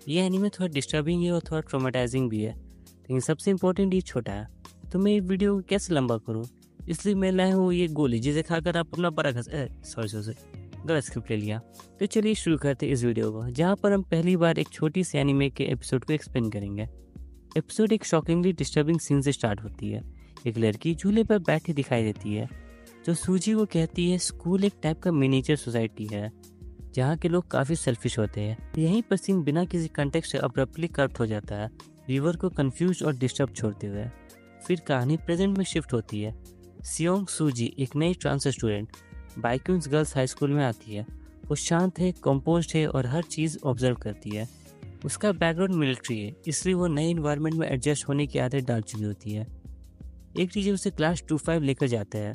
ये एनीमे थोड़ा डिस्टर्बिंग है और थोड़ा ट्रॉमेटाइजिंग भी है, लेकिन सबसे इम्पोर्टेंट ये छोटा है। तो मैं ये वीडियो को कैसे लंबा करूँ, इसलिए मैं लाया हूँ ये गोली जिसे खाकर आप अपना बड़ा सॉरी गलत स्क्रिप्ट ले लिया। तो चलिए शुरू करते हैं इस वीडियो को, जहाँ पर हम पहली बार एक छोटी सी एनीमे के एपिसोड को एक्सप्लेन करेंगे। एपिसोड एक शॉकिंगली डिस्टर्बिंग सीन से स्टार्ट होती है। एक लड़की झूले पर बैठी दिखाई देती है, जो सूजी को कहती है स्कूल एक टाइप का मिनिएचर सोसाइटी है जहाँ के लोग काफ़ी सेल्फिश होते हैं। यहीं पर सीन बिना किसी कंटेक्स्ट से अब्रप्टली कट हो जाता है, व्यूअर को कंफ्यूज और डिस्टर्ब छोड़ते हुए। फिर कहानी प्रेजेंट में शिफ्ट होती है। सियोंग सूजी एक नई ट्रांसफर स्टूडेंट बाइक्यून्स गर्ल्स हाई स्कूल में आती है। वो शांत है, कंपोज्ड है और हर चीज़ ऑब्जर्व करती है। उसका बैकग्राउंड मिलिट्री है, इसलिए वो नए इन्वायरमेंट में एडजस्ट होने की आदत डाल चुकी होती है। एक टीचर उसे क्लास 25 लेकर जाता है,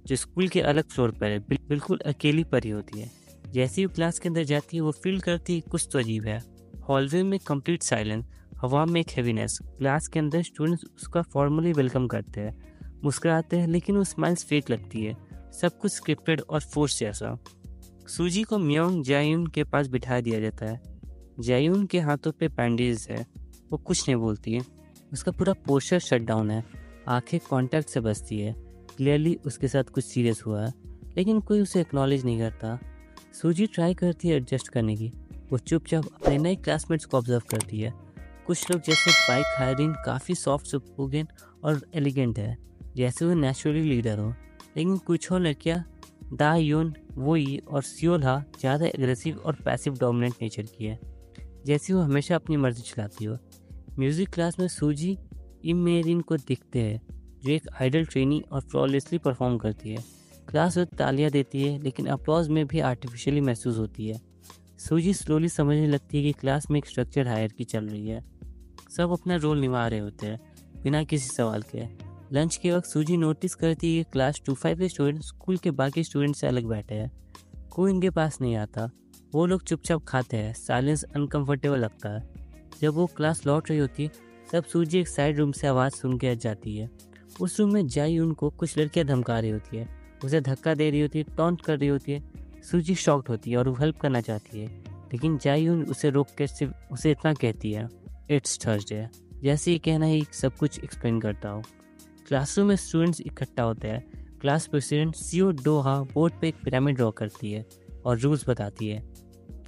जो स्कूल के अलग फ्लोर पर है, बिल्कुल अकेली परी होती है। जैसे ही वो क्लास के अंदर जाती है, वो फील करती है कुछ तो अजीब है। हॉलवे में कंप्लीट साइलेंस, हवा में एक हेवीनेस। क्लास के अंदर स्टूडेंट्स उसका फॉर्मली वेलकम करते हैं, मुस्कुराते हैं, लेकिन वो स्माइल्स फेक लगती है, सब कुछ स्क्रिप्टेड और फोर्स जैसा। सूजी को म्योंग जायून के पास बिठा दिया जाता है। जायून के हाथों पे बैंडेज है, वो कुछ नहीं बोलती है। उसका पूरा पोस्चर शट डाउन है, आंखें कांटेक्ट से बसती है। क्लियरली उसके साथ कुछ सीरियस हुआ है, लेकिन कोई उसे एक्नॉलेज नहीं करता। सूजी ट्राई करती है एडजस्ट करने की। वो चुपचाप अपने नए क्लासमेट्स को ऑब्जर्व करती है। कुछ लोग जैसे बाइक हायरिन काफ़ी सॉफ्ट स्पोकन और एलिगेंट है, जैसे वो नेचुरली लीडर हो। लेकिन कुछ और लड़कियाँ दा यून, वोई और सियोलहा ज़्यादा एग्रेसिव और पैसिव डोमिनेंट नेचर की है, जैसे वो हमेशा अपनी मर्जी चलाती हो। म्यूज़िक क्लास में सूजी इमेरिन को दिखते हैं, जो एक आइडल ट्रेनी और फ्लॉलेसली परफॉर्म करती है। क्लास में तालियां देती है, लेकिन अपलॉज में भी आर्टिफिशियली महसूस होती है। सूजी स्लोली समझने लगती है कि क्लास में एक स्ट्रक्चर हायरार्की चल रही है, सब अपना रोल निभा रहे होते हैं बिना किसी सवाल के। लंच के वक्त सूजी नोटिस करती है कि क्लास 25 के स्टूडेंट स्कूल के बाकी स्टूडेंट से अलग बैठे हैं। कोई इनके पास नहीं आता, वो लोग चुपचाप खाते हैं। साइलेंस अनकंफर्टेबल लगता है। जब वो क्लास लौट रही होती, तब सूजी एक साइड रूम से आवाज़ सुन के जाती है। उस रूम में जाई उनको कुछ लड़कियां धमका रही होती है, उसे धक्का दे रही होती है, टॉन्ट कर रही होती है। सूजी शॉक्ड होती है और वो हेल्प करना चाहती है, लेकिन जायून उसे रोक कर सिर्फ उसे इतना कहती है, इट्स थर्सडे, जैसे ये कहना ही सब कुछ एक्सप्लेन करता हो। क्लासरूम में स्टूडेंट्स इकट्ठा होते हैं। क्लास प्रेसिडेंट सियो डोहा बोर्ड पे एक पिरामिड ड्रॉ करती है और रूल्स बताती है।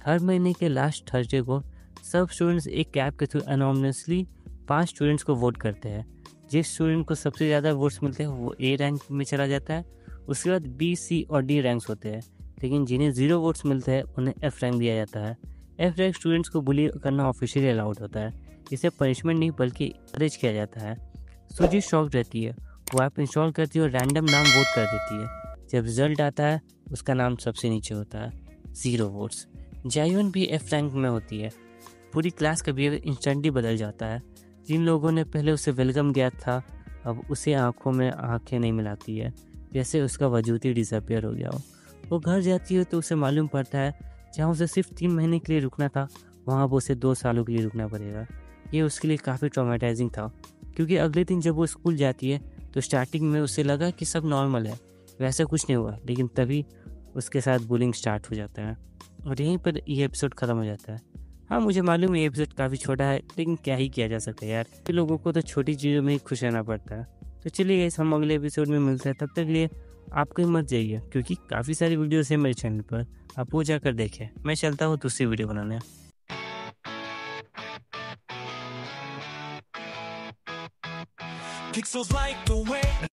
हर महीने के लास्ट थर्सडे को सब स्टूडेंट्स एक कैब के थ्रू अनोमसली 5 स्टूडेंट्स को वोट करते हैं। जिस स्टूडेंट को सबसे ज़्यादा वोट्स मिलते हैं वो ए रैंक में चला जाता है। उसके बाद बी, सी और डी रैंक्स होते हैं, लेकिन जिन्हें 0 वोट्स मिलते हैं उन्हें एफ रैंक दिया जाता है। एफ रैंक स्टूडेंट्स को बुली करना ऑफिशियली अलाउड होता है। इसे पनिशमेंट नहीं बल्कि इंकरेज किया जाता है। सूजी शॉक रहती है, वो ऐप इंस्टॉल करती है और रैंडम नाम वोट कर देती है। जब रिजल्ट आता है, उसका नाम सबसे नीचे होता है, 0 वोट्स। जायून भी एफ रैंक में होती है। पूरी क्लास का बिहेवियर इंस्टेंटली बदल जाता है। जिन लोगों ने पहले उसे वेलकम किया था, अब उसे आंखों में आंखें नहीं मिलाती है, जैसे उसका वजूद ही डिसअपियर हो गया हो। वो घर जाती है तो उसे मालूम पड़ता है जहाँ उसे सिर्फ 3 महीने के लिए रुकना था, वहाँ वो उसे 2 सालों के लिए रुकना पड़ेगा। ये उसके लिए काफ़ी ट्रॉमेटाइजिंग था, क्योंकि अगले दिन जब वो स्कूल जाती है तो स्टार्टिंग में उसे लगा कि सब नॉर्मल है, वैसा कुछ नहीं हुआ, लेकिन तभी उसके साथ बुलिंग स्टार्ट हो जाता है और यहीं पर ये एपिसोड ख़त्म हो जाता है। हाँ, मुझे मालूम है ये एपिसोड काफ़ी छोटा है, लेकिन क्या ही किया जा सकता है यार, फिर लोगों को तो छोटी चीज़ों में ही खुश रहना पड़ता है। तो चलिए गाइस, हम अगले एपिसोड में मिलते हैं। तब तक के लिए आप कहीं मत जाइए, क्योंकि काफ़ी सारी वीडियोस हैं मेरे चैनल पर, आप वो जाकर देखें। मैं चलता हूँ दूसरी वीडियो बनाने। Pixels like the way